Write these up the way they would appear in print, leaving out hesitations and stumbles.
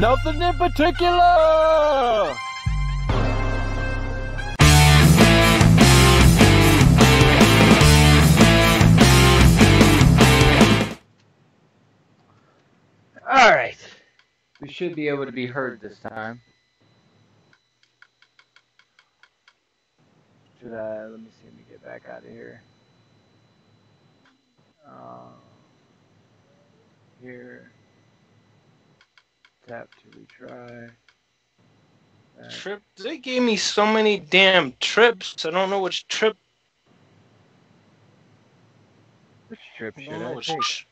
Nothing in particular! Alright. We should be able to be heard this time. Let me see, let me get back out of here. Here. Tap to retry. Trip. They gave me so many damn trips. I don't know which trip. Which trip should I take?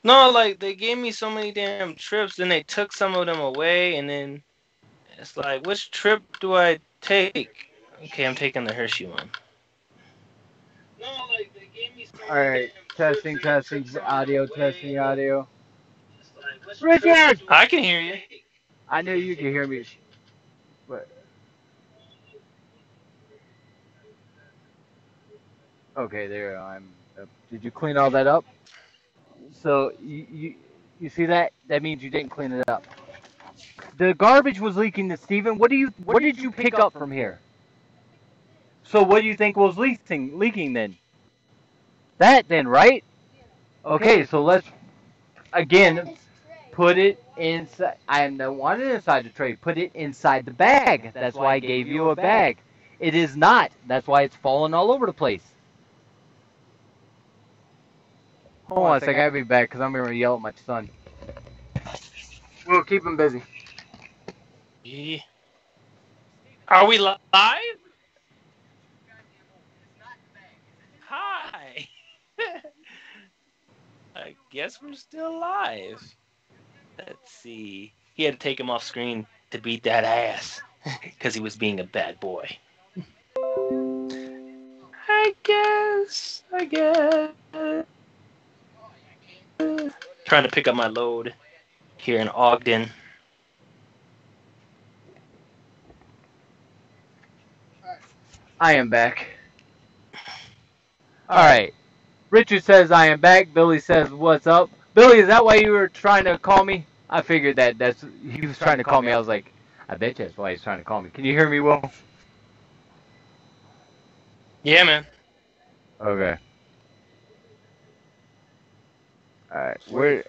No, like they gave me so many damn trips, then they took some of them away, and then it's like, which trip do I take? Okay, I'm taking the Hershey one. No, like they gave me so Alright, testing, audio, testing, audio. Richard! I can hear you. I know you can hear me. But okay, there I'm. Did you clean all that up? So you see that? That means you didn't clean it up. The garbage was leaking to Steven. What did you pick up from here? So what do you think was leaking then? That then, right? Okay, so let's again put it inside. I don't want it inside the tray. Put it inside the bag. That's why I gave you a bag. It is not. That's why it's falling all over the place. Hold on a second. I'll be back because I'm going to yell at my son. We'll keep him busy. Yeah. Are we live? Hi. I guess we're still live. Let's see. He had to take him off screen to beat that ass because he was being a bad boy. I guess. Trying to pick up my load here in Ogden. I am back. Alright. Richard says I am back. Billy says what's up. Billy, is that why you were trying to call me? I figured that's he was trying to call me. I was like, I bet you that's why he's trying to call me. Can you hear me, Will? Yeah, man. Okay. Alright. Where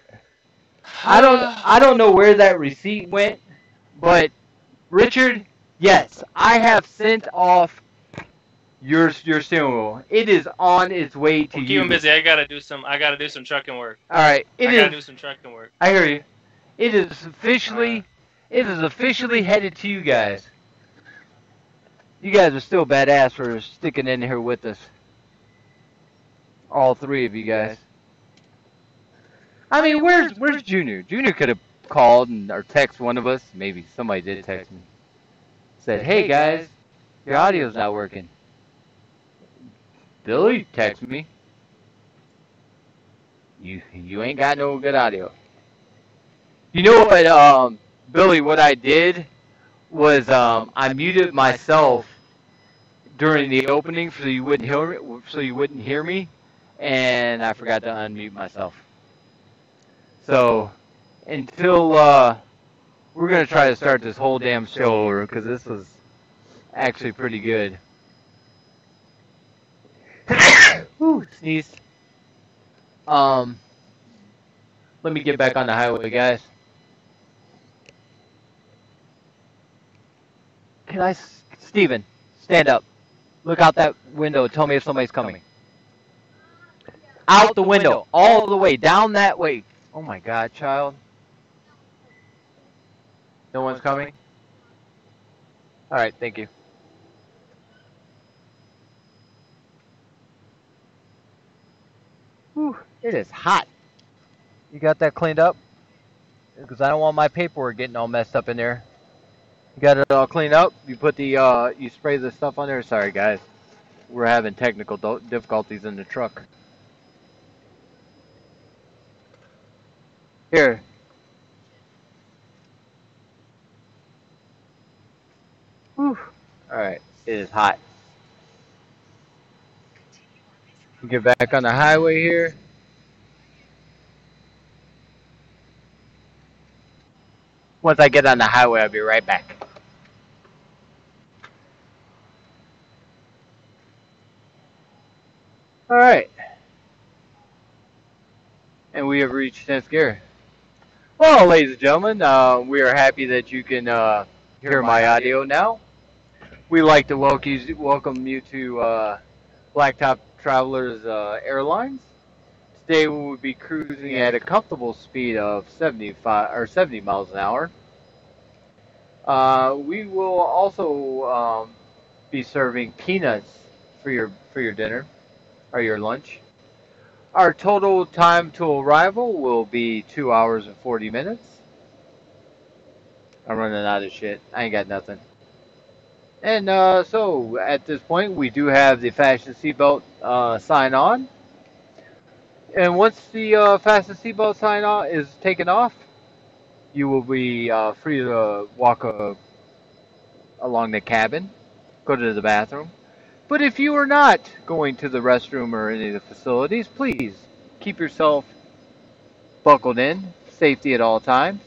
I don't know where that receipt went, but Richard, yes, I have sent off your steering wheel. It is on its way to you. Keep him busy. I gotta do some trucking work. All right, I gotta do some trucking work. I hear you. It is officially headed to you guys. You guys are still badass for sticking in here with us. All three of you guys. I mean, where's Junior? Junior could have called or text one of us. Maybe somebody did text me. Said, hey guys, your audio's not working. Billy text me. You ain't got no good audio. You know what, Billy? What I did was I muted myself during the opening so you wouldn't hear me, and I forgot to unmute myself. So until we're gonna try to start this whole damn show over because this was actually pretty good. Whew, sneeze. Let me get back on the highway, guys. Steven, stand up. Look out that window. Tell me if somebody's coming. Out the window, all the way, down that way. Oh my God, child. No one's coming? All right, thank you. Whew, it is hot. You got that cleaned up? Because I don't want my paperwork getting all messed up in there. You got it all cleaned up? You put the, you spray the stuff on there? Sorry, guys. We're having technical difficulties in the truck. Here. Whew. Alright, it is hot. Get back on the highway here. Once I get on the highway, I'll be right back. All right. And we have reached 10th gear. Well, ladies and gentlemen, we are happy that you can hear my audio now. We'd like to welcome you to BlackTop Travelers Airlines. Today we will be cruising at a comfortable speed of 75 or 70 miles an hour. We will also be serving peanuts for your dinner or your lunch. Our total time to arrival will be 2 hours and 40 minutes. I'm running out of shit. I ain't got nothing. And so at this point, we do have the fasten seatbelt sign on. And once the fasten seatbelt sign on is taken off, you will be free to walk along the cabin, go to the bathroom. But if you are not going to the restroom or any of the facilities, please keep yourself buckled in, safety at all times.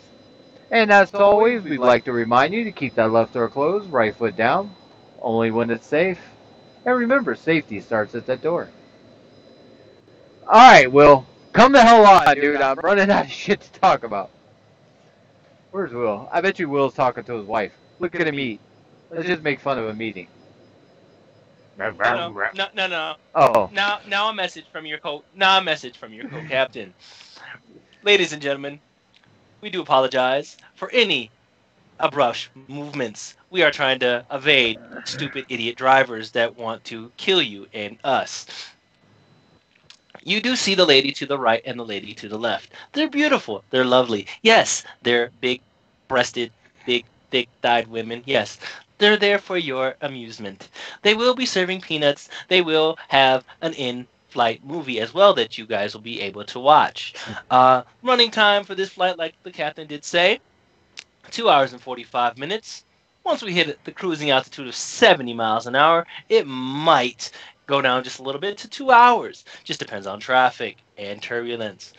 And as always, we'd like to remind you to keep that left door closed, right foot down, only when it's safe. And remember, safety starts at that door. Alright, Will, come the hell on, dude. I'm running out of shit to talk about. Where's Will? I bet you Will's talking to his wife. Look at him eat. Let's just make fun of him eating. No. Oh. Now a message from your co-captain. Ladies and gentlemen, we do apologize for any abrupt movements. We are trying to evade stupid idiot drivers that want to kill you and us. You do see the lady to the right and the lady to the left. They're beautiful. They're lovely. Yes, they're big-breasted, big, thick-thighed women. Yes, they're there for your amusement. They will be serving peanuts. They will have an in-flight movie as well that you guys will be able to watch. Running time for this flight, like the captain did say, 2 hours and 45 minutes. Once we hit the cruising altitude of 70 miles an hour, it might go down just a little bit to 2 hours. Just depends on traffic and turbulence.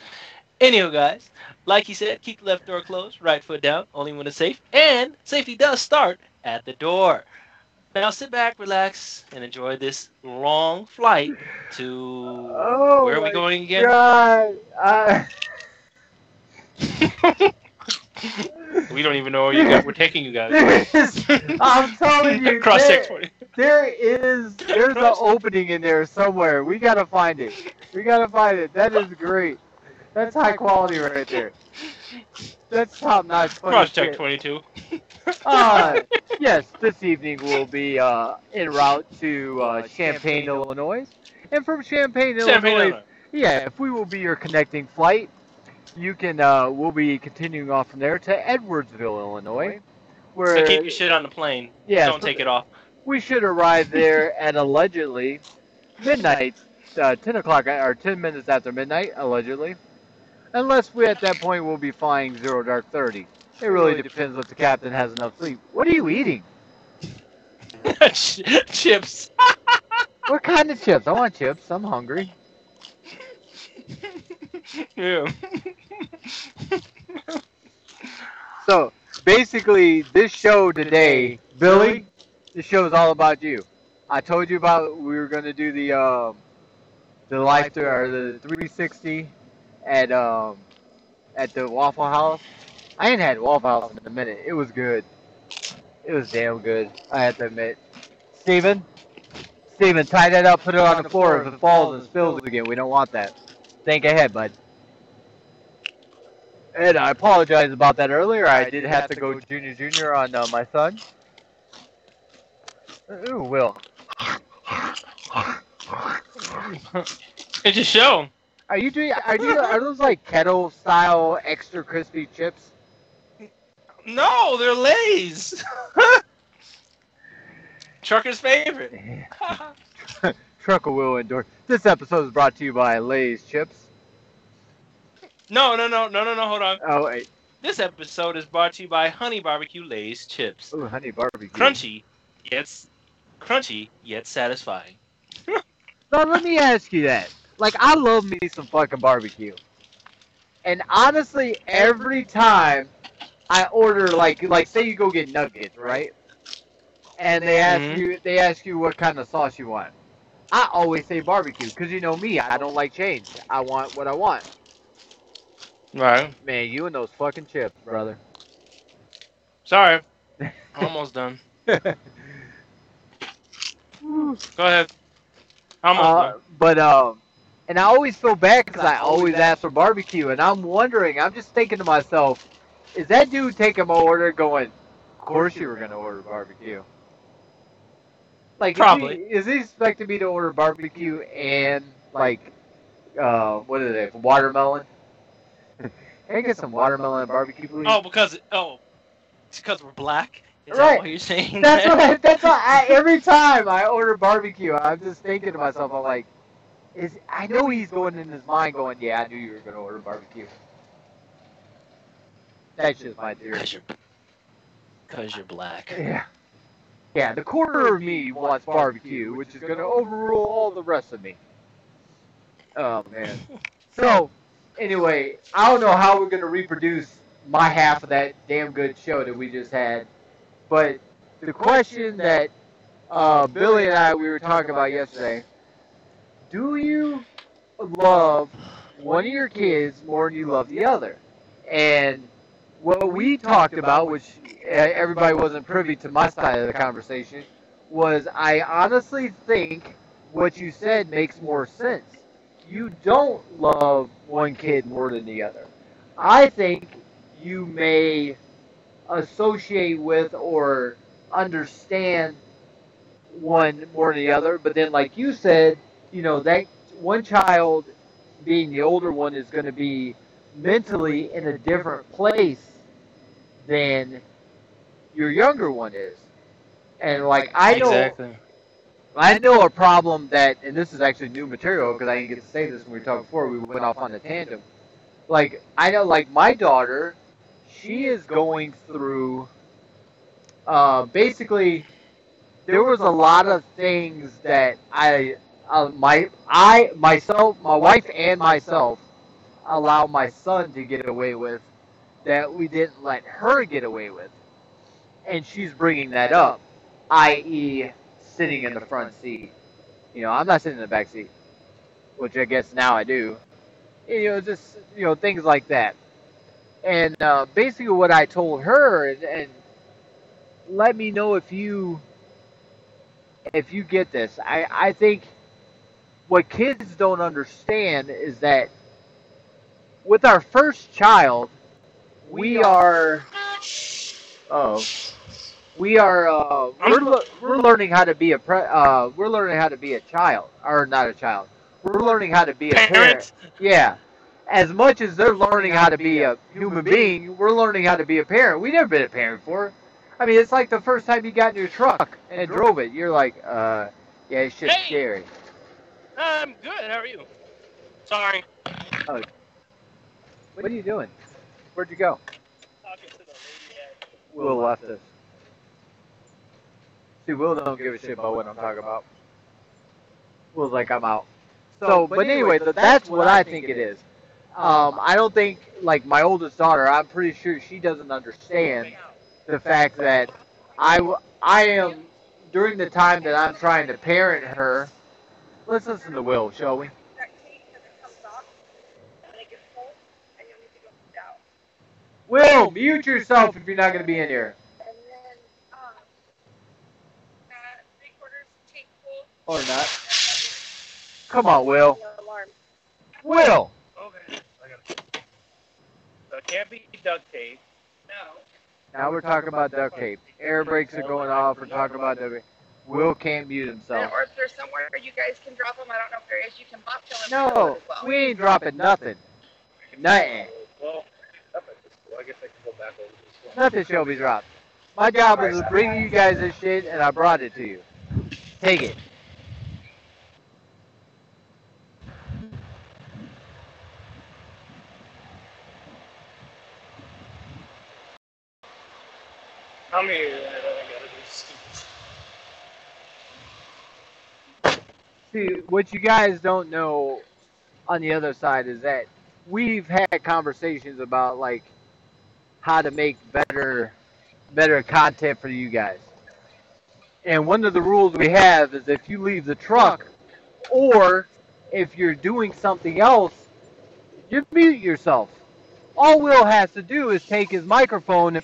Anyhow, guys, like he said, keep the left door closed, right foot down, only when it's safe. And safety does start at the door. Now sit back, relax, and enjoy this long flight to... where are we going again? God. We don't even know where we're taking you guys. I'm telling you, Cross check there's an opening in there somewhere. We gotta find it. That is great. That's high quality right there. That's top notch. Cross check 22. Yes, this evening we'll be en route to Champaign, Illinois, and from Champaign, Illinois. Yeah, if we will be your connecting flight, you can. We'll be continuing off from there to Edwardsville, Illinois. Where, so keep your shit on the plane. Yeah, don't take it off. We should arrive there at allegedly midnight, 10 o'clock or 10 minutes after midnight, allegedly. Unless we at that point will be flying 0 dark 30. It really depends if the captain has enough sleep. What are you eating? Chips. What kind of chips? I want chips. I'm hungry. Yeah. So basically, this show today, Billy, this show is all about you. I told you about we were going to do the life or the 360 at the Waffle House. I ain't had Waffle House in a minute. It was good. It was damn good. I have to admit. Steven, tie that up. Put it on the floor. If it falls and spills again, we don't want that. Think ahead, bud. And I apologize about that earlier. I did have to go junior on my son. Ooh, Will. It's a show. Are those like kettle style extra crispy chips? No, they're Lay's. Trucker's favorite. Trucker will endure. This episode is brought to you by Lay's chips. No, hold on. Oh, wait. This episode is brought to you by Honey Barbecue Lay's chips. Ooh, honey barbecue. Crunchy, yet satisfying. Now, let me ask you that. Like, I love me some fucking barbecue. And honestly, every time I order like say you go get nuggets, right? And Mm-hmm. they ask you what kind of sauce you want. I always say barbecue because you know me, I don't like change. I want what I want. Right. Man, you and those fucking chips, brother. Sorry. Almost done. Go ahead. Almost done. But and I always feel bad because I always ask for barbecue, and I'm wondering, I'm just thinking to myself, is that dude taking my order going, of course you were gonna order barbecue? Like, Probably. is he expecting me to order barbecue and like what is it, watermelon? Can I get some watermelon and barbecue, please? Oh, it's because we're black. Is that Right. why you're saying That's that? what. That's why. Every time I order barbecue, I'm just thinking to myself, I'm like, is I know he's going in his mind, going, yeah, I knew you were gonna order barbecue. That's just my theory. Cause you're black. Yeah. Yeah, the quarter of me wants barbecue, which is gonna overrule all the rest of me. Oh man. So, anyway, I don't know how we're gonna reproduce my half of that damn good show that we just had, but the question that Billy and I we were talking about yesterday: do you love one of your kids more than you love the other? And what we talked about, which everybody wasn't privy to my side of the conversation, was I honestly think what you said makes more sense. You don't love one kid more than the other. I think you may associate with or understand one more than the other, but then, like you said, that one child being the older one is going to be mentally in a different place than your younger one is. And like Exactly. I know a problem that, and this is actually new material because I didn't get to say this when we talked before. We went off on a tandem. Like I know, like my daughter, she is going through. Basically, there was a lot of things that myself, my wife, and myself allow my son to get away with that we didn't let her get away with. And she's bringing that up, i.e., sitting in the front seat. I'm not sitting in the back seat, which I guess now I do. Just things like that. And basically, what I told her, and let me know if you get this. I think what kids don't understand is that with our first child, we are oh we are we're learning how to be we're learning how to be a child, or not a child. We're learning how to be a parent. Parent. Yeah. As much as they're learning how to be a human being, we're learning how to be a parent. We never been a parent before. I mean, it's like the first time you got in your truck and drove it. You're like, yeah, it's shit's Hey, scary. I'm good. How are you? Sorry. Oh, what are you doing? Where'd you go? Talking to the lady at. Will left us. See, Will don't give a shit about what I'm talking about. Will's like, I'm out. So, but anyway, that's what I think it is. I don't think, like, my oldest daughter, I'm pretty sure she doesn't understand the fact that I am, during the time that I'm trying to parent her, let's listen to Will, shall we? Will, mute yourself if you're not going to be in here. Or not. Come on, Will. Will! Okay. I got it. So it can't be duct tape. No. Now we're talking about duct tape. Air brakes are going off. We're talking about duct tape. Will can't mute himself. Or if there's somewhere you guys can drop them, I don't know if there is. You can bobtail them No, as well. we ain't dropping nothing. Nothing. Well, I guess I can go back over this one. Nothing shall be dropped. My job is to bring you guys this shit, and I brought it to you. Take it. I'm here. I gotta do stupid. See, what you guys don't know on the other side is that we've had conversations about, like, how to make better content for you guys. And one of the rules we have is if you leave the truck or if you're doing something else, you mute yourself. All Will has to do is take his microphone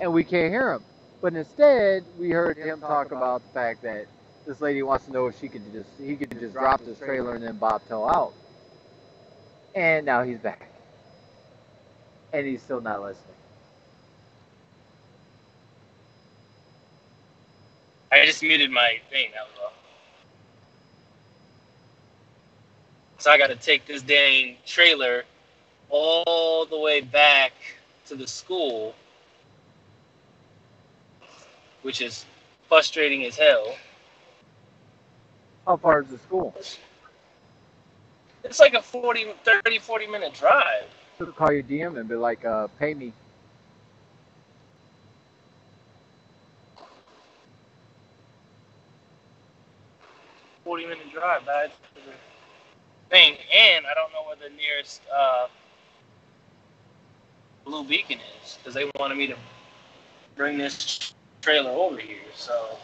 and we can't hear him. But instead, we heard him talk about the fact that this lady wants to know if he could just drop this trailer and then bobtail out. And now he's back. And he's still not listening. I just muted my thing, that was all. So I got to take this dang trailer all the way back to the school, which is frustrating as hell. How far is the school? It's like a 40 minute drive. So call your DM and be like, pay me. -40-minute drive back to the thing, and I don't know where the nearest Blue Beacon is because they wanted me to bring this trailer over here. So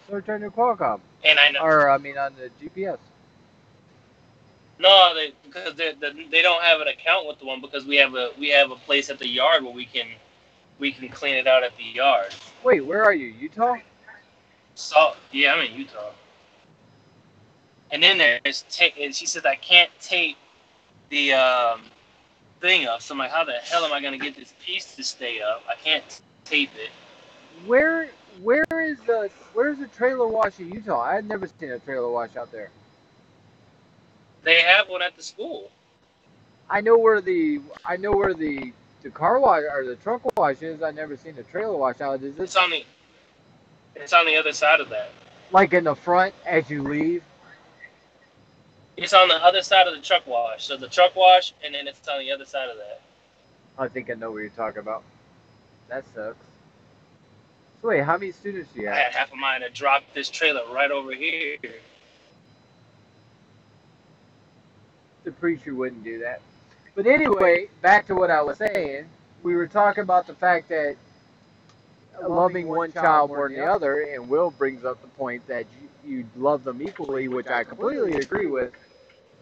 Search on your Qualcomm. and I know, Or, I mean, on the GPS. no, because they don't have an account with the one because we have a place at the yard where we can clean it out at the yard. Wait, where are you? Utah? So yeah, I'm in Utah. And then there's and she says I can't tape the thing up. So I'm like, how the hell am I gonna get this piece to stay up? I can't tape it. Where's the trailer wash in Utah? I've never seen a trailer wash out there. They have one at the school. I know where the car wash or the truck wash is. I've never seen a trailer wash out. Is this It's on the other side of that. like in the front as you leave? It's on the other side of the truck wash. So the truck wash, and then it's on the other side of that. I think I know what you're talking about. That sucks. So wait, how many students do you I have? had half of mine to drop this trailer right over here. The preacher wouldn't do that. But anyway, back to what I was saying. We were talking about the fact that loving one child more than the other, and Will brings up the point that you love them equally, which I completely agree with.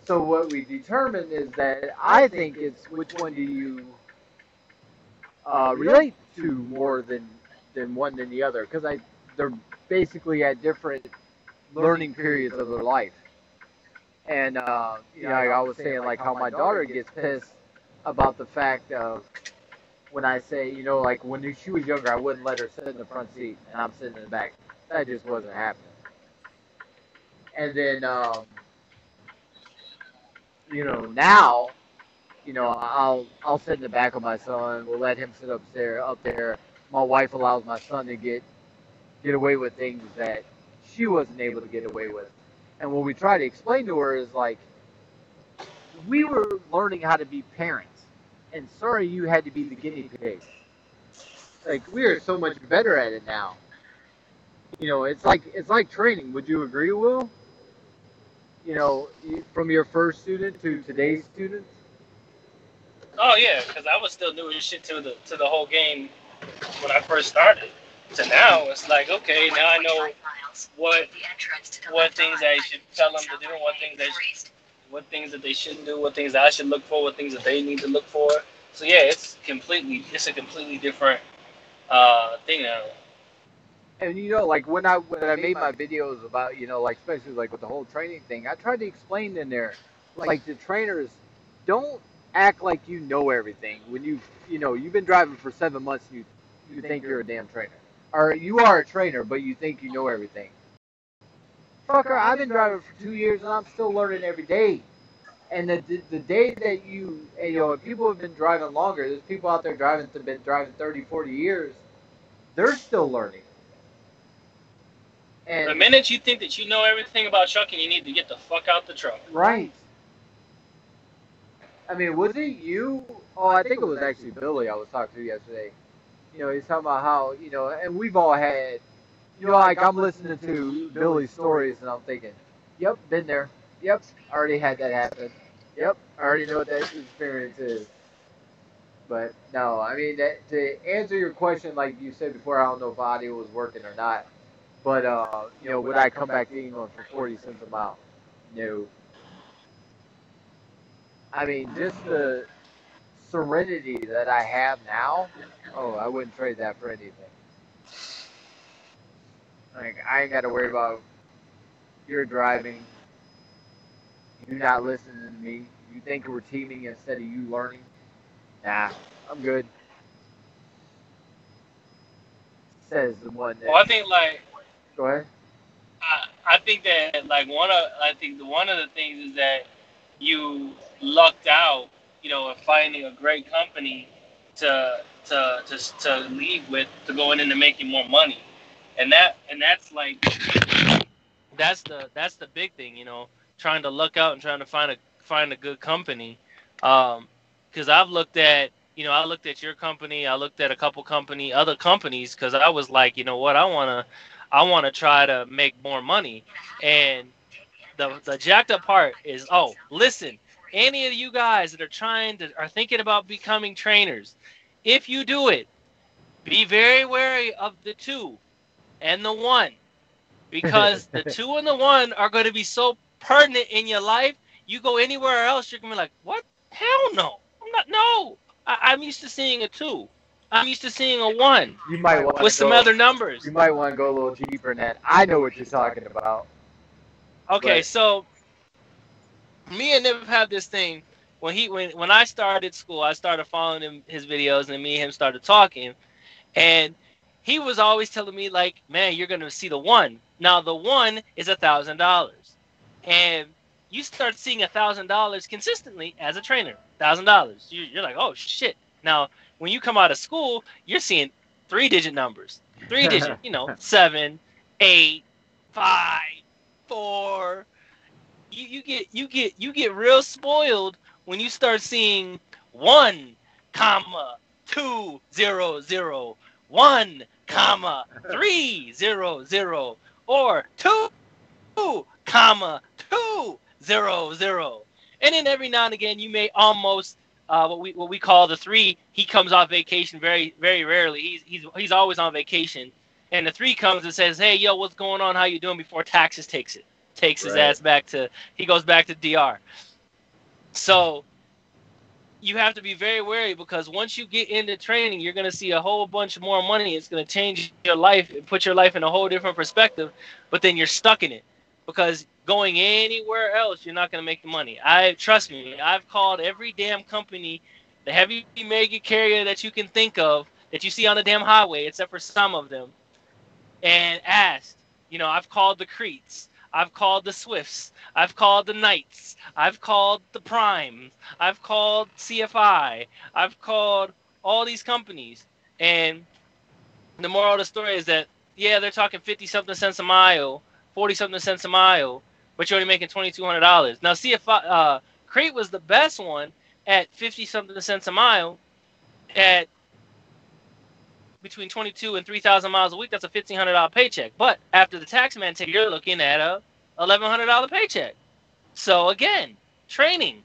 So what we determined is that I think it's which one do you relate to more than one than the other, because they're basically at different learning periods of their life. And like I was saying, like how my daughter gets pissed about the fact of when I say, like when she was younger, I wouldn't let her sit in the front seat, and I'm sitting in the back. That just wasn't happening. And then, now, I'll sit in the back of my son. We'll let him sit up there. My wife allows my son to get away with things that she wasn't able to get away with. And what we try to explain to her is like, we were learning how to be parents, and sorry you had to be the guinea pig. Like, we are so much better at it now. It's like training. Would you agree, Will? From your first student to today's students. Oh yeah, because I was still doing shit to the whole game when I first started. So now it's like, okay, now I know what things I should tell them to do, and what things that they shouldn't do, what things that I should look for, what things that they need to look for. So yeah, it's a completely different thing now. And like when I made my videos about like especially like with the whole training thing, I tried to explain in there, like the trainers don't act like you know everything when you've been driving for 7 months and you think you're a damn trainer, or you are a trainer but you think you know everything. Fucker, I've been driving for 2 years and I'm still learning every day. And the day that if people have been driving longer, there's people out there been driving 30, 40 years, they're still learning. And the minute you think that you know everything about trucking, you need to get the fuck out the truck. Right. I mean, was it you? Oh, I think it was actually Billy I was talking to yesterday. He's talking about how, and we've all had, like I'm listening to Billy's stories and I'm thinking, yep, been there. Yep, already had that happen. Yep, I already know what that experience is. But no, I mean to answer your question, like you said before, I don't know if audio was working or not. But would I come back to England for 40 cents a mile? No. I mean, just the serenity that I have now. Oh, I wouldn't trade that for anything. Like I ain't got to worry about your driving, you not listening to me. You think we're teaming instead of you learning? Nah, I'm good. Says the one Well, that. I think like Go ahead. I think that like one of the things is that you lucked out, of finding a great company to leave with to going into making more money, and that's like that's the big thing, trying to luck out and trying to find a good company. Because I looked at your company, I looked at a couple other companies, because I was like, you know what, I wanna try to make more money, and the jacked up part is, oh, listen, any of you guys that are thinking about becoming trainers, if you do it, be very wary of the 2 and the 1, because the 2 and the 1 are going to be so pertinent in your life. You go anywhere else, you're gonna be like, what? Hell no, I'm not. No, I'm used to seeing a 2. I'm used to seeing a 1 You might want to with some go. other numbers. You might want to go a little deeper in that. I know what you're talking about, Okay, but so me and Nip have this thing. When I started school, I started following his videos, and me and him started talking. And he was always telling me, like, man, you're gonna see the 1. Now the 1 is $1,000, and you start seeing $1,000 consistently as a trainer. $1,000. You're like, oh shit. Now when you come out of school, you're seeing 3-digit numbers. 3-digit. 7, 8, 5, 4. You get real spoiled when you start seeing 1,200, 1,300, or 2,200. And then every now and again you may almost, what we call the 3. He comes off vacation very very rarely. He's always on vacation, and the 3 comes and says, hey, yo, what's going on, how you doing, before taxes takes his right. ass back to, he goes back to DR. So you have to be very wary, because once you get into training, you're going to see a whole bunch more money. It's going to change your life and put your life in a whole different perspective, but then you're stuck in it, because going anywhere else, you're not going to make the money. Trust me, I've called every damn company, the heavy mega carrier that you can think of, that you see on the damn highway, except for some of them, and asked. I've called the Cretes, I've called the Swifts, I've called the Knights, I've called the Prime, I've called CFI, I've called all these companies, and the moral of the story is that, yeah, they're talking 50 something cents a mile, 40 something cents a mile, but you're only making $2,200. Now, CFI, Crate was the best one at 50 something cents a mile at between 22 and 3,000 miles a week. That's a $1,500 paycheck. But after the tax man take, you're looking at a $1,100 paycheck. So again, training.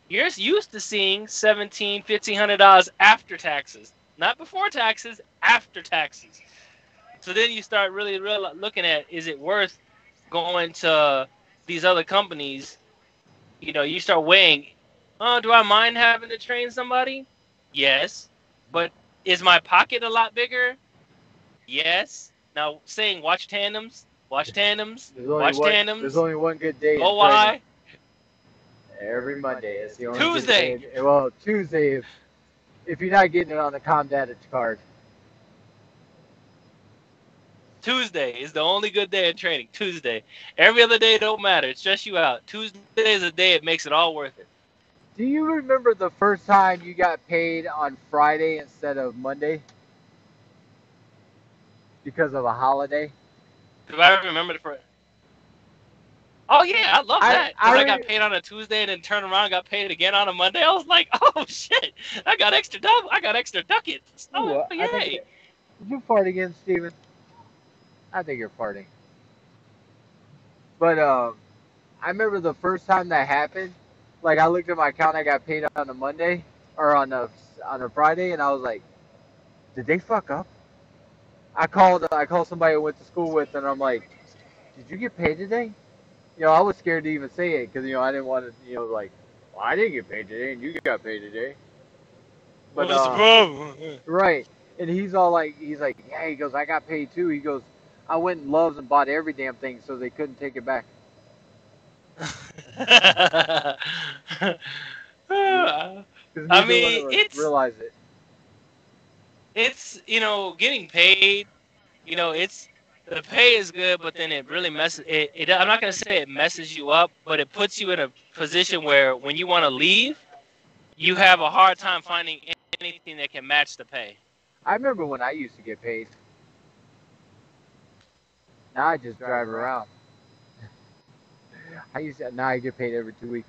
You're used to seeing $1,700, $1,500 after taxes, not before taxes, after taxes. So then you start really looking at, is it worth going to these other companies? You start weighing, oh, do I mind having to train somebody? Yes. But is my pocket a lot bigger? Yes. Now saying watch tandems, There's only watch one. There's tandems. only one good day in training. OI Every Monday. It's the only good Tuesday. day. Well, Tuesday if you're not getting it on the Comdata card. Tuesday is the only good day in training. Tuesday. Every other day don't matter. It stress you out. Tuesday is a day it makes it all worth it. Do you remember the first time you got paid on Friday instead of Monday because of a holiday? Do I remember the first? Oh yeah, I love I that, because I I got re- paid on a Tuesday and then turned around and got paid again on a Monday. I was like, oh shit, I got extra double. I got extra ducats. ooh, Oh I think yay. did you fart again, Steven? I think you're farting. But I remember the first time that happened. Like I looked at my account, I got paid on a Monday. or on a Friday, and I was like, did they fuck up? I called somebody I went to school with, and I'm like, did you get paid today? I was scared to even say it because I didn't want to like, well, I didn't get paid today, and you got paid today. But What's the problem? right, and he's like, yeah, he goes, I got paid too. He goes, I went and Loves and bought every damn thing so they couldn't take it back. Because I neither one mean, of us realized it. it's getting paid. It's the pay is good, but then it really messes it. I'm not gonna say it messes you up, but it puts you in a position where when you want to leave, you have a hard time finding anything that can match the pay. I remember when I used to get paid. Now I just drive around. Now I get paid every 2 weeks.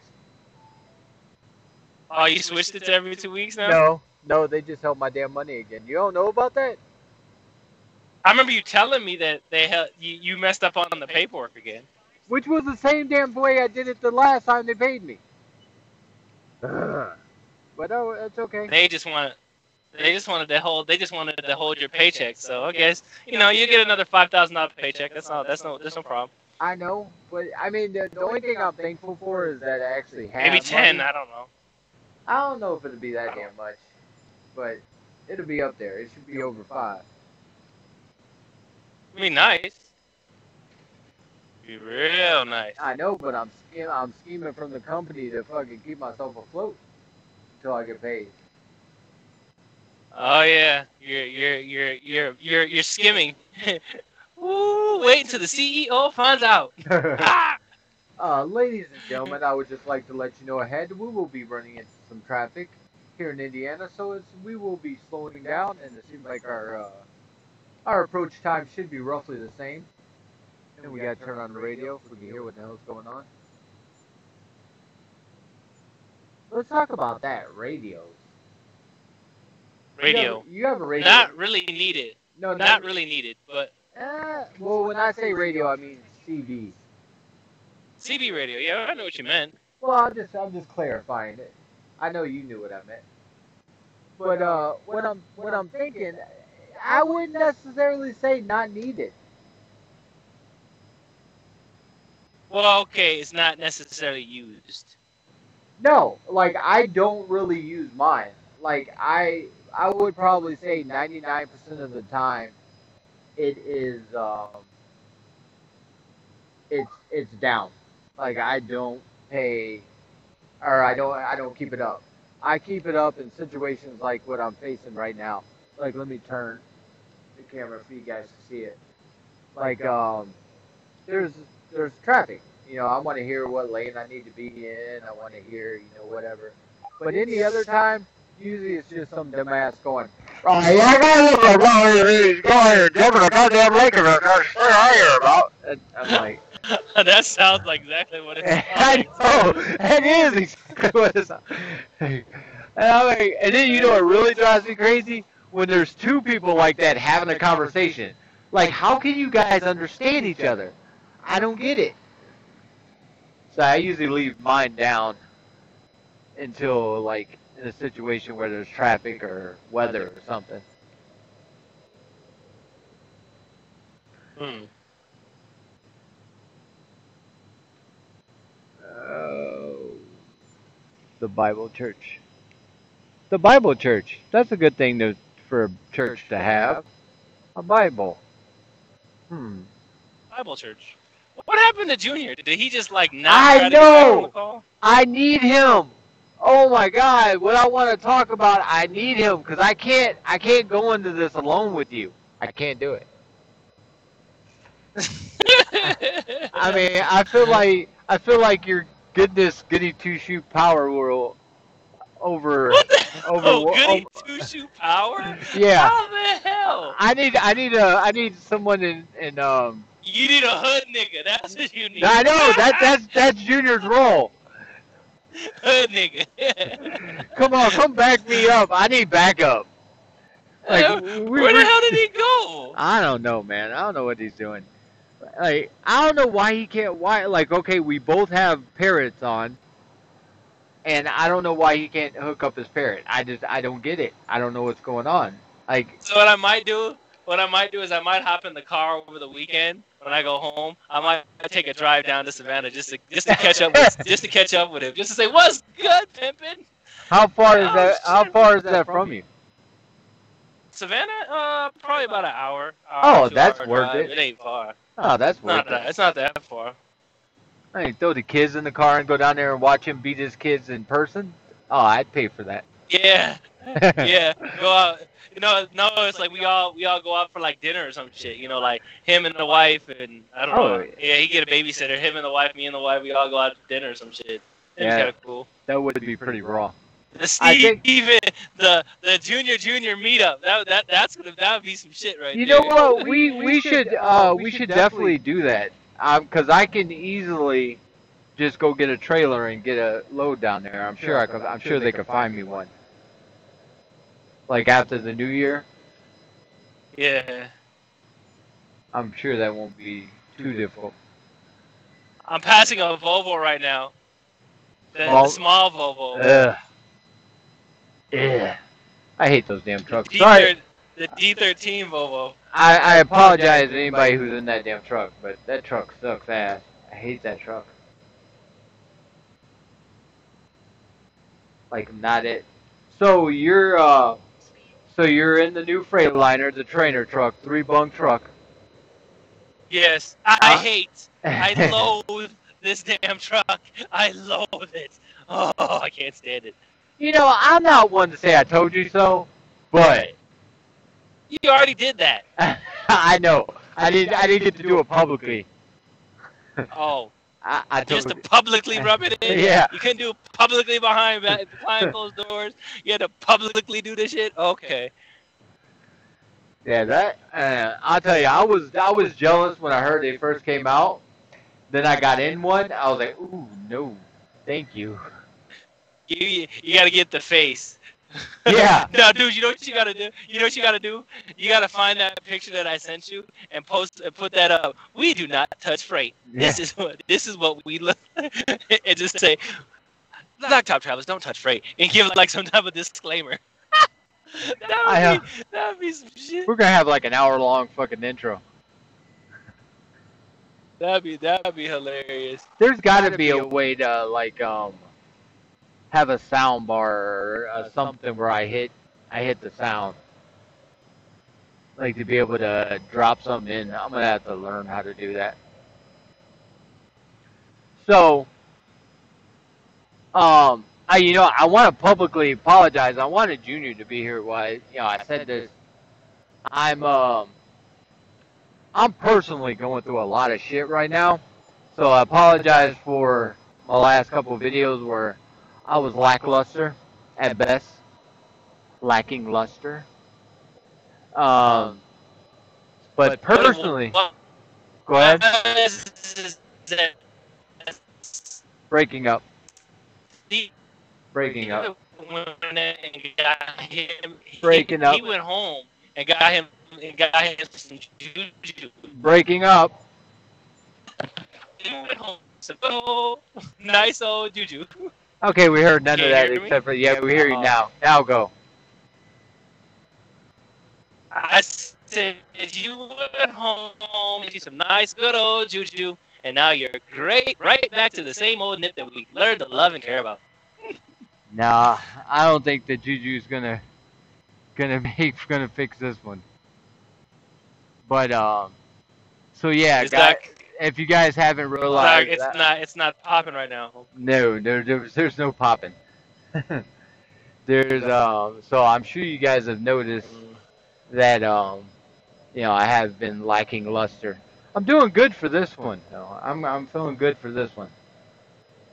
Oh, you switched it to every 2 weeks now? No, they just held my damn money again. You don't know about that? I remember you telling me that you messed up on the paperwork again. Which was the same damn way I did it the last time they paid me. Ugh. But oh, it's okay. They just wanted to hold your paycheck. So I guess you get another $5,000 paycheck. That's no problem. I know, but I mean the only thing I'm thankful for is that I actually have Maybe 10. money. I don't know. I don't know if it'll be that damn much, but it'll be up there. It should be over 5. It'd be nice. Be real nice. I know, but I'm scheming from the company to fucking keep myself afloat until I get paid. Oh yeah, you're skimming. Ooh, wait until the CEO finds out. Ah! Ladies and gentlemen, I would just like to let you know ahead we will be running into some traffic here in Indiana, so we will be slowing down, and it seems like our approach time should be roughly the same. And we gotta turn on the radio so we can hear what the hell's going on. Let's talk about that. Radios. Radio. You have a radio. Not really needed. No, not really needed, but. Well, when I say radio, I mean CB. CB radio. Yeah, I know what you meant. Well, I'm just clarifying it. I know you knew what I meant. But what I'm thinking, I wouldn't necessarily say not needed. Well, okay, it's not necessarily used. No, like I don't really use mine. Like I would probably say 99% of the time it is it's down. Like I don't pay or I don't keep it up. I keep it up in situations like what I'm facing right now. Like let me turn the camera so you guys can see it. Like there's traffic. I want to hear what lane I need to be in. I want to hear, whatever. But any other time, usually it's just some dumbass going, oh, yeah, I got go ahead, jumping a goddamn lake of it. That's what I hear about. And I'm like, that sounds like exactly what it sounds I know, it is exactly what it sounds like. And then what really drives me crazy? When there's two people like that having a conversation. Like, how can you guys understand each other? I don't get it. So I usually leave mine down until, like, in a situation where there's traffic or weather or something. Oh, the Bible church. The Bible church. That's a good thing for a church to have. A Bible. Bible church. What happened to Junior? Did he just not I try to get back on the know. call? I need him. Oh my God! What I want to talk about, I need him because I can't go into this alone with you. I can't do it. I mean, I feel like your goody two shoe power will over What the hell? Goody two shoe power? Yeah. How the hell? I need someone in You need a hood nigga. That's what you need. I know that's Junior's role. Hood nigga. Come on, come back me up. I need backup. Like, where the hell did he go? I don't know, man. I don't know what he's doing. Like, I don't know why he can't. Why? Like, okay, we both have parrots on, and I don't know why he can't hook up his parrot. I don't get it. I don't know what's going on. Like, So what I might do is I might hop in the car over the weekend when I go home. I might take a drive down to Savannah just to catch up with him, just to say what's good, pimpin'. how far is Oh that? How shit. far is that from you? Savannah, probably about an hour Oh, 2 hour that's worth drive. it. It ain't far. Oh, that's worth it. It's not that far. I mean, throw the kids in the car and go down there and watch him beat his kids in person. Oh, I'd pay for that. Yeah, yeah. Go out. No, it's like we all go out for like dinner or some shit. Like him and the wife and I don't Oh, know. Yeah, he get a babysitter. Him and the wife, me and the wife, we all go out to dinner or some shit. It'd be yeah, kind of cool. that would be pretty raw. The I Steve, think. the junior meetup. That would be some shit right You there. know what? We should definitely do that. Because I can easily just go get a trailer and get a load down there. I'm sure they could find me one. Like after the new year, Yeah, I'm sure that won't be too difficult. I'm passing a Volvo right now. The Vol- small Volvo. Ugh. Yeah. I hate those damn trucks. The Sorry. The D13 Volvo. I apologize to anybody who's in that damn truck, but that truck sucks ass. I hate that truck. Like, not it. So you're in the new Freightliner, the trainer truck, 3-bunk truck. Yes, I loathe this damn truck. I loathe it. Oh, I can't stand it. You know, I'm not one to say I told you so, but You already did that. I know. I didn't get to do it publicly. Oh, I just to told publicly rub it in? Yeah. You couldn't do it publicly behind closed doors? You had to publicly do this shit? Okay. Yeah, that I'll tell you, I was jealous when I heard they first came out. Then I got in one. I was like, ooh, no, thank you. You got to get the face. Yeah. No, dude, you know what you got to do? You know what you got to do? You got to find that picture that I sent you and put that up. We do not touch freight. Yeah. This is what we look and just say, BlackTop travelers don't touch freight and give like some type of disclaimer. that would be some shit. We're gonna have like an hour-long fucking intro. That'd be hilarious. There's got to be a way to like have a sound bar or something where I hit the sound, like to be able to drop something in. I'm gonna have to learn how to do that. So, I want to publicly apologize. I wanted Junior to be here. Why, I said this. I'm personally going through a lot of shit right now, so I apologize for my last couple of videos where I was lackluster at best, lacking luster. But personally, go ahead. Breaking up. Breaking up. Breaking up. He went home and got him some juju. Breaking up. He went home. So, oh, nice old juju. Okay, we heard none Can of you that hear me? except for we hear you now. Now go. I said you went home, did some nice good old juju, and now you're right back to the same old nip that we learned to love and care about. Nah, I don't think that Juju's gonna fix this one. But so yeah, guys, if you guys haven't realized, it's not popping right now. No, there's no popping. There's so I'm sure you guys have noticed that I have been lacking luster. I'm doing good for this one. though. I'm feeling good for this one.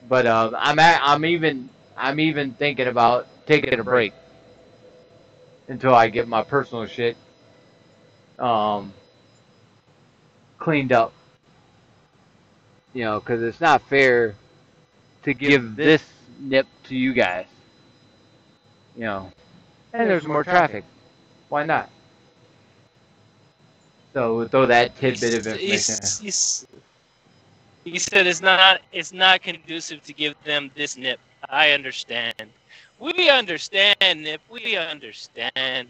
But I'm even thinking about taking a break until I get my personal shit cleaned up. Because it's not fair to give this nip to you guys. And there's more traffic. Why not? So we'll throw that tidbit of information. He said it's not conducive to give them this nip. I understand. We understand, Nip. We understand.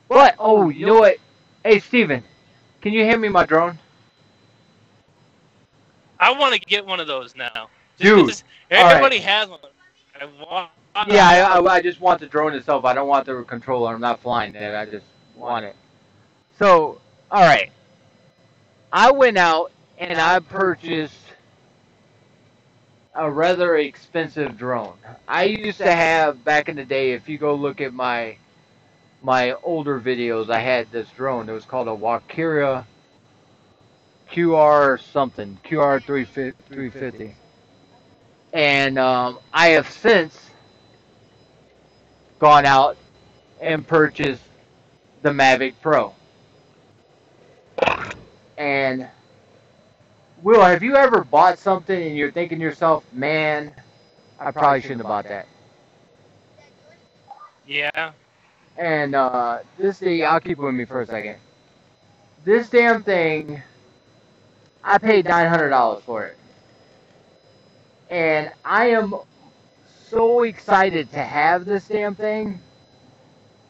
What? Oh, you know what? Hey, Steven, can you hand me my drone? I want to get one of those now. Just Dude, because alright. everybody has one. I want Yeah, one. I just want the drone itself. I don't want the controller. I'm not flying it. I just want it. So, alright. I went out and I purchased a rather expensive drone. I used to have, back in the day, if you go look at my older videos, I had this drone. It was called a Wakira QR something, QR 350. And I have since gone out and purchased the Mavic Pro. And Will, have you ever bought something and you're thinking to yourself, man, I probably shouldn't have bought that? Yeah. And this thing, I'll keep it with me for a second. This damn thing, I paid $900 for it. And I am so excited to have this damn thing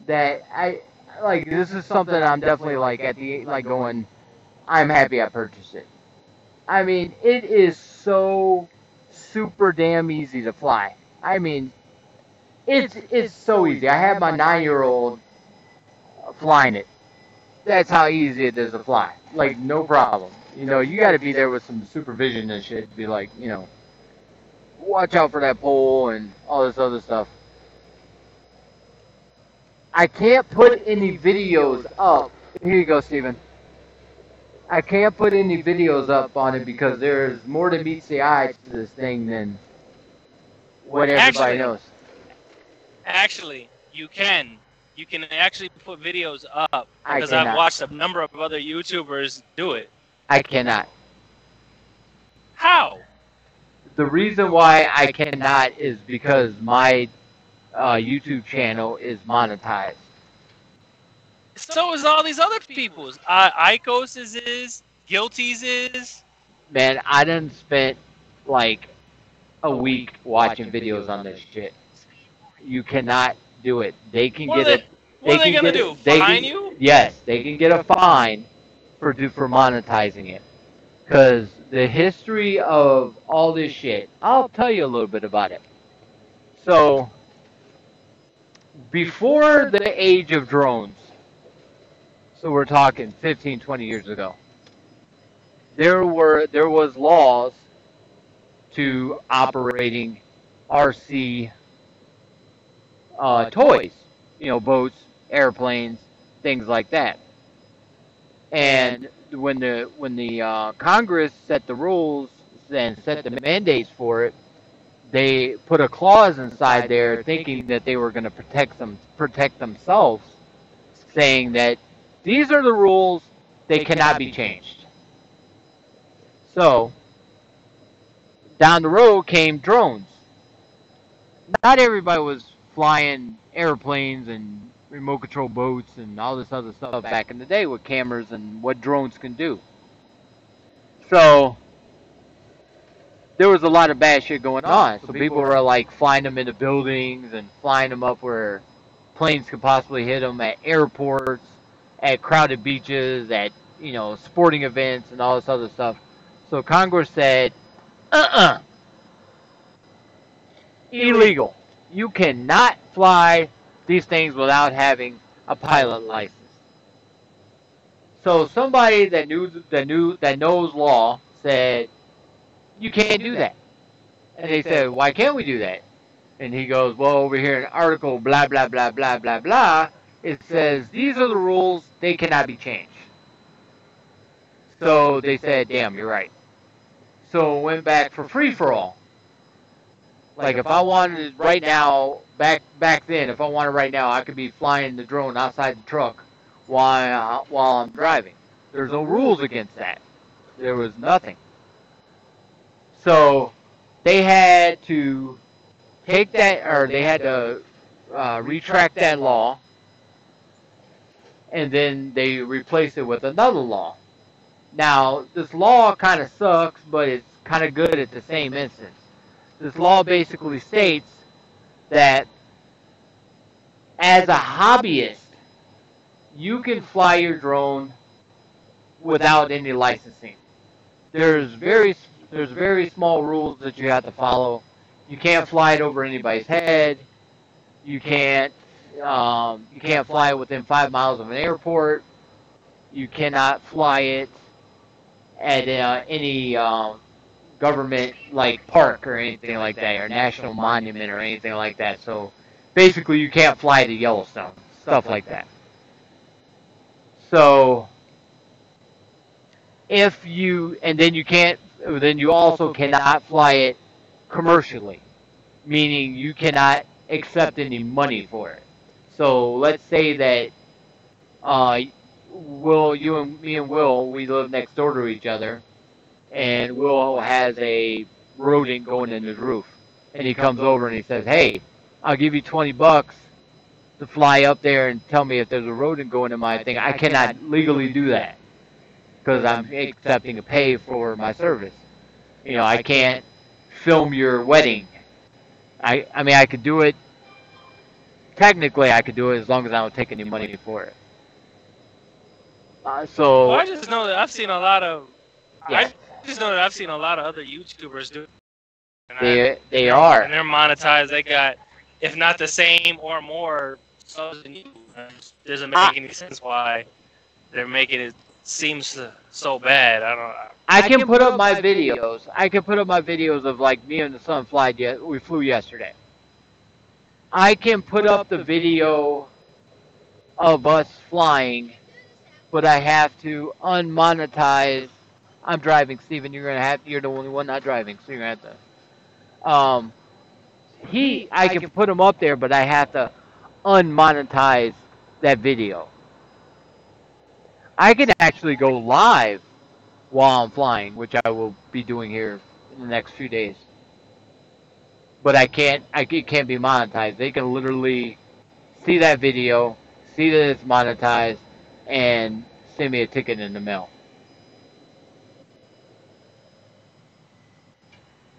that this is something I'm definitely like at the like going, I'm happy I purchased it. I mean, it is so super damn easy to fly. I mean, it's so easy. I have my 9-year-old flying it. That's how easy it is to fly. Like no problem. You know, you got to be there with some supervision and shit to be like, you know, watch out for that pole and all this other stuff. I can't put any videos up. Here you go, Steven. I can't put any videos up on it because there's more to meets the eye to this thing than what everybody knows. Actually, you can. You can actually put videos up I because I've cannot. watched a number of other YouTubers do it. I cannot. How? The reason why I cannot is because my YouTube channel is monetized. So is all these other people's. Icos is, Guilty's is. Man, I done spent like a week watching videos on this shit. You cannot do it. They can What get are it. what are they Can gonna get do? it. They Fine can. you? Yes, they can get a fine for monetizing it. Because the history of all this shit, I'll tell you a little bit about it. So, before the age of drones, so we're talking 15, 20 years ago, there was laws to operating RC toys, you know, boats, airplanes, things like that. And when the Congress set the rules and set the mandates for it, they put a clause inside there, thinking that they were going to protect themselves, saying that these are the rules; they cannot be changed. So down the road came drones. Not everybody was flying airplanes and remote control boats and all this other stuff back in the day with cameras and what drones can do. So there was a lot of bad shit going on. So people were like flying them into buildings and flying them up where planes could possibly hit them at airports, at crowded beaches, at sporting events and all this other stuff. So Congress said, illegal. You cannot fly these things without having a pilot license. So somebody that knows law said you can't do that. And they said, why can't we do that? And he goes, well, over here in article blah blah blah blah blah blah, it says these are the rules, they cannot be changed. So they said, damn, you're right. So it went back for free for all. Like if I wanted right now, back then, if I wanted right now, I could be flying the drone outside the truck while I'm driving. There's no rules against that. There was nothing. So they had to take that, or they had to retract that law, and then they replaced it with another law. Now this law kind of sucks, but it's kind of good at the same instance. This law basically states that as a hobbyist, you can fly your drone without any licensing. There's very small rules that you have to follow. You can't fly it over anybody's head. You can't fly it within 5 miles of an airport. You cannot fly it at any government like park or anything like that, or national monument or anything like that. So basically, you can't fly to Yellowstone, stuff like that. So then you also cannot fly it commercially, meaning you cannot accept any money for it. So let's say that me and Will, we live next door to each other, and Will has a rodent going in his roof, and he comes over and he says, "Hey, I'll give you $20 to fly up there and tell me if there's a rodent going in my thing." I cannot legally do that because I'm accepting a pay for my service. I can't film your wedding. I mean, I could do it. Technically, I could do it as long as I don't take any money for it. Well, I just know that I've seen a lot of. Yeah. I just know that I've seen a lot of other YouTubers do. They are. And they're monetized. They got, if not the same or more subs than you. It doesn't make any sense why they're making it seem so bad. I can put up my videos. I can put up my videos of like me and the son we flew yesterday. I can put up the video of us flying, but I have to unmonetize. I'm driving, Steven. You're the only one not driving, so you're gonna have to. I can put him up there, but I have to unmonetize that video. I can actually go live while I'm flying, which I will be doing here in the next few days. But it can't be monetized. They can literally see that video, see that it's monetized, and send me a ticket in the mail.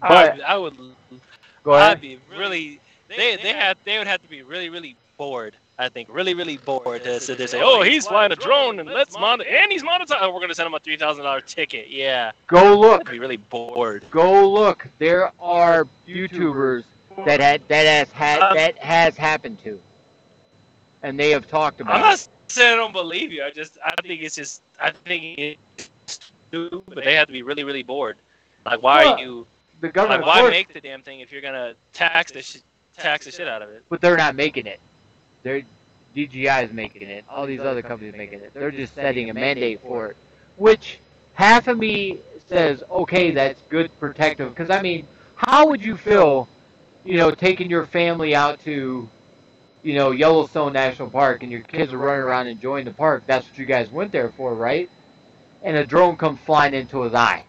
But I would. Go ahead. I'd be really. They would have to be really bored. I think really bored to sit there and say, "Oh, he's flying a drone and he's monetized. Oh, we're gonna send him a $3,000 ticket." Yeah. Go look. I'd be really bored. Go look. There are YouTubers that has happened to, and they have talked about. I'm not saying I don't believe you. I think it's stupid. They have to be really bored. Like, why are you? The government. Like, why make the damn thing if you're gonna tax the shit out of it? But they're not making it. DJI is making it. All these other companies making it. They're just setting a mandate for it, which half of me says, okay, that's good protective. Because I mean, how would you feel, taking your family out to, Yellowstone National Park and your kids are running around enjoying the park? That's what you guys went there for, right? And a drone comes flying into his eye.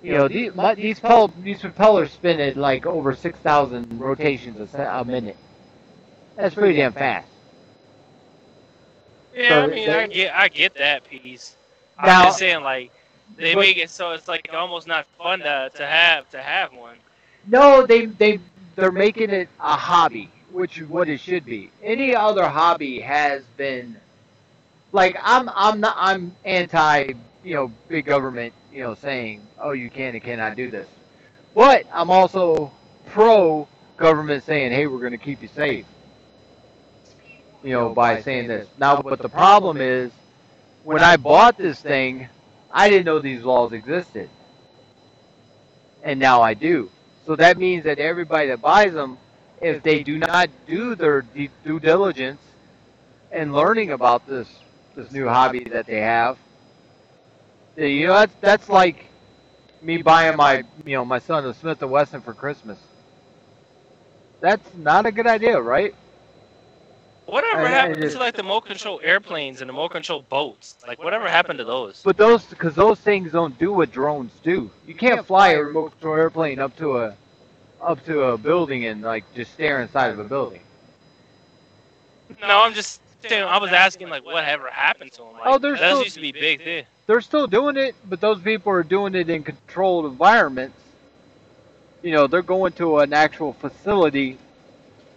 These propellers spin at like over 6,000 rotations a minute. That's pretty damn fast. Yeah, so I mean, I get that piece. I'm just saying, like, they make it so it's like almost not fun to have one. No, they're making it a hobby, which is what it should be. Any other hobby has been, like, I'm anti, big government, saying, oh, you can and cannot do this. But I'm also pro government saying, hey, we're going to keep you safe. By saying this. Now, but the problem is, when I bought this thing, I didn't know these laws existed. And now I do. So that means that everybody that buys them, if they do not do their due diligence in learning about this new hobby that they have, that's like me buying my son a Smith & Wesson for Christmas. That's not a good idea, right? Whatever happened to like the remote control airplanes and the remote control boats? Like, whatever happened to those? But because those things don't do what drones do. You can't fly a remote control airplane up to a building and like just stare inside of a building. No, I'm just saying. I was asking like, whatever happened to them? Like, that used to be big. They're still doing it, but those people are doing it in controlled environments they're going to an actual facility.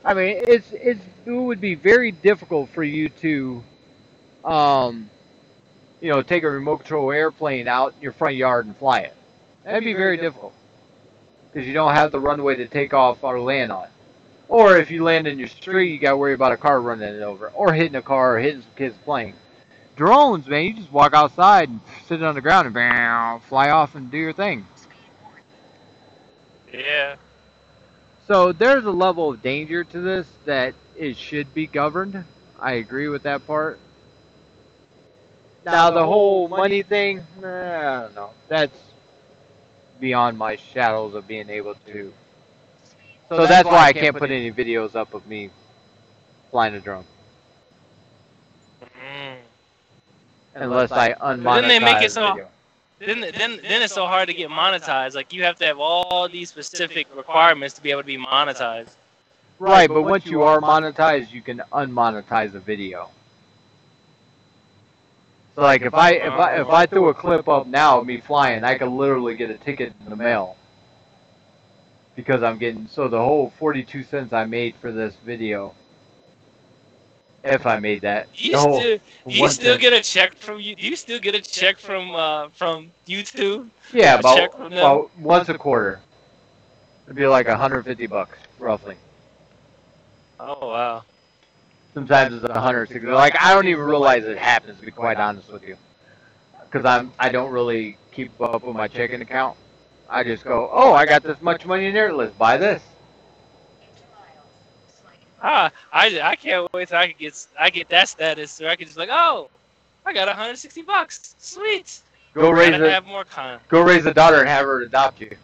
I mean, it would be very difficult for you to, um, take a remote control airplane out in your front yard and fly it. That'd be very difficult because you don't have the runway to take off or land on. Or if you land in your street, you got to worry about a car running it over, or hitting a car, or hitting some kids playing. Drones, man, you just walk outside and sit on the ground and bam, fly off and do your thing. Yeah. So there's a level of danger to this that it should be governed. I agree with that part. Now the whole money thing, I don't know. That's beyond my shadows of being able to. So that's why I can't put any videos up of me flying a drone. Mm. Unless I unmonetize Then they make it so. video. Then it's so hard to get monetized. Like you have to have all these specific requirements to be able to be monetized. Right, but once you are monetized, you can unmonetize a video. So like if I threw a clip up now of me flying, I could literally get a ticket in the mail. Because I'm getting the whole 42 cents I made for this video. If I made that. Do you still get a check from you? Do you still get a check from YouTube? Yeah, about once a quarter. It'd be like $150 roughly. Oh wow. Sometimes it's 160. Like I don't even realize it happens, to be quite honest with you, because I don't really keep up with my checking account. I just go, oh, I got this much money in there. Let's buy this. I can't wait till I get that status, so I can just like, oh, I got $160. Sweet. Go raise a daughter and have her adopt you.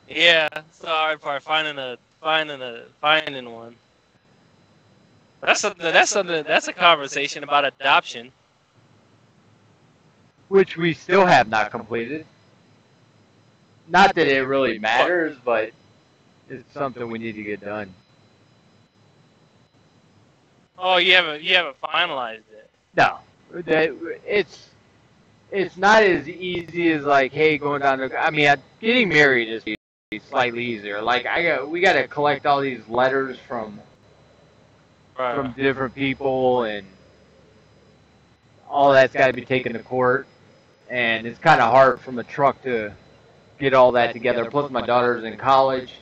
Yeah, it's the hard part, finding one. That's a conversation about adoption, which we still have not completed. Not that it really matters, but it's something we need to get done. Oh, you haven't finalized it. No, it's not as easy as like, hey, going down to. I mean, getting married is slightly easier. Like we got to collect all these letters from different people, and all that's got to be taken to court, and it's kind of hard from a truck to get all that together. Plus, my daughter's in college,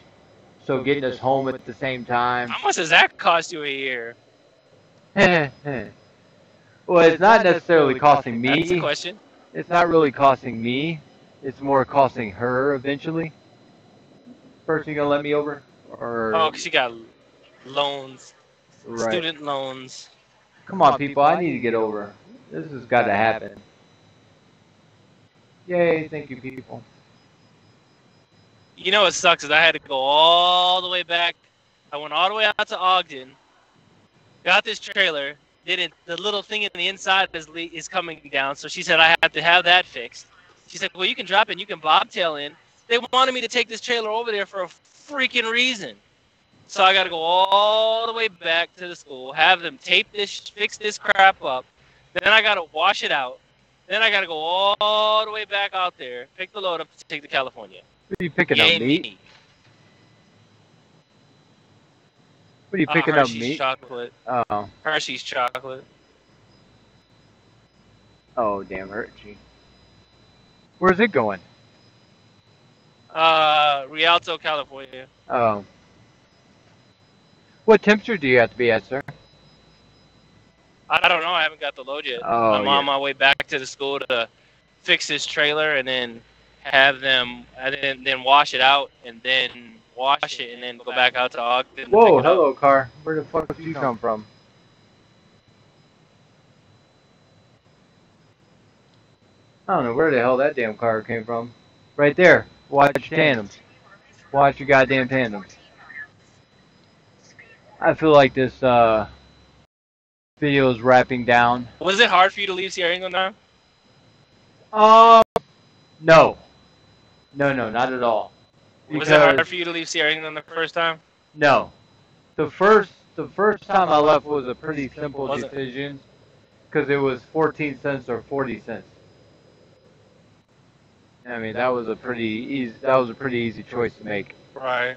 so getting us home at the same time. How much does that cost you a year? Well, it's not necessarily costing me. That's the question. It's not really costing me. It's more costing her eventually. First, you gonna let me over? Or because she got loans, student loans. Come on, people! I need to get over. This has got to happen. Yay! Thank you, people. You know what sucks is I had to go all the way back. I went all the way out to Ogden. Got this trailer. The little thing in the inside is coming down. So she said I have to have that fixed. She said, well, you can drop it. You can bobtail in. They wanted me to take this trailer over there for a freaking reason. So I got to go all the way back to the school, have them fix this crap up. Then I got to wash it out. Then I got to go all the way back out there, pick the load up to take to California. What are you picking up, meat? What are you picking up, meat? Hershey's chocolate. Oh. Hershey's chocolate. Oh, damn, Hershey. Where's it going? Rialto, California. Oh. What temperature do you have to be at, sir? I don't know. I haven't got the load yet. Oh, I'm on my way back to the school to fix this trailer and then have them, and then wash it out, and then wash it, and then go back out to Ogden. Whoa, hello, car. Where the fuck did you come from? I don't know where the hell that damn car came from. Right there. Watch your tandems. Watch your goddamn tandems. I feel like this video is wrapping down. Was it hard for you to leave Sierra England now? No. No, not at all. Was it hard for you to leave Sierra England the first time? No. The first time I left was a pretty simple decision, because it was 14 cents or 40 cents. I mean, that was a pretty easy choice to make. Right.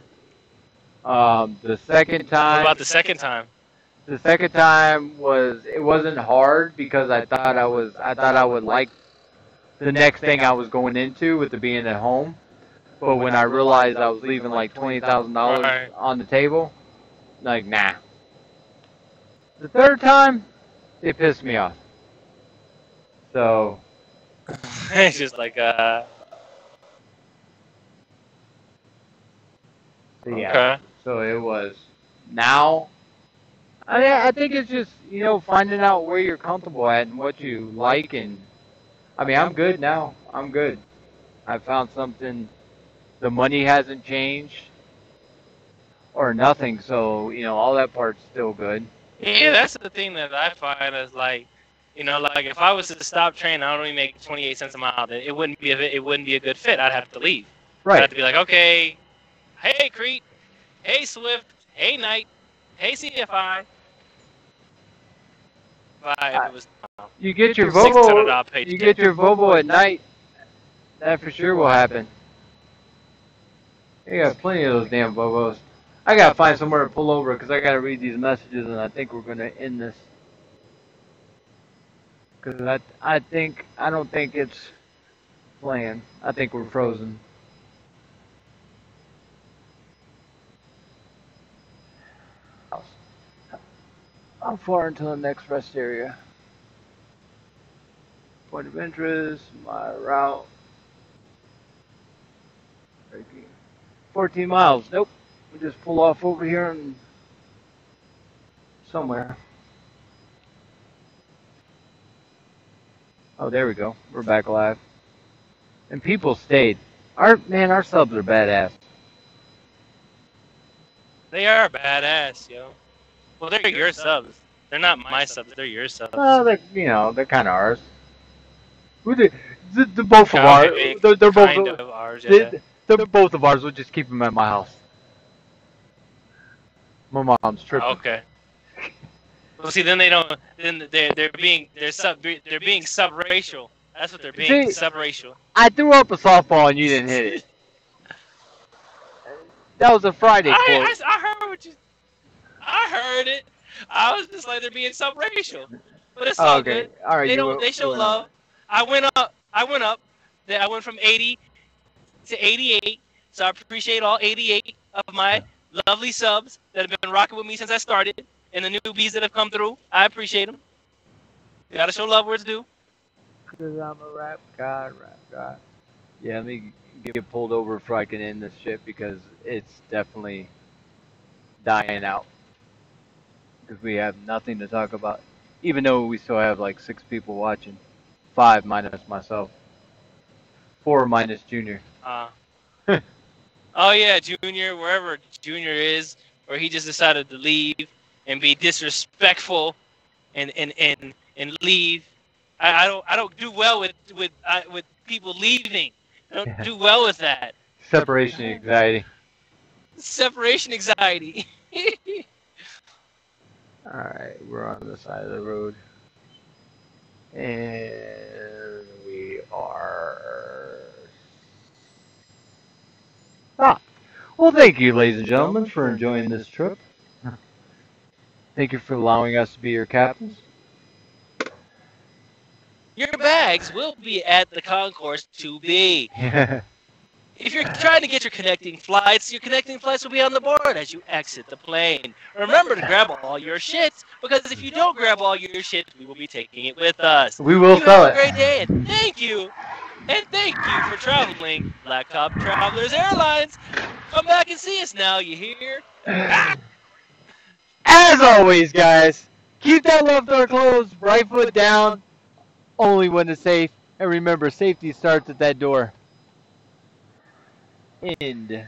The second What time, about the second time? the second time it wasn't hard because I thought I would like the next thing I was going into with the being at home. But when I realized I was leaving like $20,000 Right. on the table, like nah. The third time, it pissed me off. So It's just like yeah. okay. So it was now. I think it's just finding out where you're comfortable at and what you like, and I mean I'm good now. I'm good. I found something. The money hasn't changed or nothing, so all that part's still good. Yeah, that's the thing that I find is like, like if I was to stop training, I only make 28 cents a mile. Then it wouldn't be a good fit. I'd have to leave. I'd have Right. to be like, okay, hey Crete, hey Swift, hey Knight, hey CFI. If it was You get your $600 Volvo. paycheck. You get your Volvo at night. That for sure will happen. You got plenty of those damn Volvos. I gotta find somewhere to pull over because I gotta read these messages, and I think we're gonna end this. Because I don't think it's playing. I think we're frozen. How far until the next rest area? Point of interest, my route. 14 miles. Nope. We just pull off over here and somewhere. Oh, there we go. We're back alive. And people stayed. Our subs are badass. They are badass, yo. Well, they're your subs. They're not my subs. They're your subs. Well, they're kind of ours. They're both of Kind ours. of, They're both kind of ours, yeah. they're both of ours. We'll just keep them at my house. My mom's tripping. Okay. Well, see, then they don't. Then they're being subracial. That's what they're being, See, subracial. I threw up a softball and you didn't hit it. That was a Friday quote. I heard what you. I heard it. I was just like they're being subracial, but it's all Okay. good. All right. They show love. I went up. I went from 80 to 88. So I appreciate all 88 of my lovely subs that have been rocking with me since I started, and the newbies that have come through. I appreciate them. You gotta show love where it's due. Because I'm a rap god. Yeah, let me get pulled over before I can end this shit because it's definitely dying out. Because we have nothing to talk about. Even though we still have like 6 people watching. 5 minus myself. 4 minus Junior. Oh yeah, Junior, wherever Junior is, or he just decided to leave and be disrespectful and leave. I don't do well with people leaving. I don't do well with that. Separation anxiety. Separation anxiety. Alright, we're on the side of the road. And we are... Ah. Well, thank you, ladies and gentlemen, for enjoying this trip. Thank you for allowing us to be your captains. Your bags will be at the concourse to be. If you're trying to get your connecting flights will be on the board as you exit the plane. Remember to grab all your shit, because if you don't grab all your shit, we will be taking it with us. We will sell it. Have a great day, and thank you. And thank you for traveling BlackTop Travelers Airlines. Come back and see us now, you hear? As always, guys, keep that left door closed, right foot down, only when it's safe. And remember, safety starts at that door. End.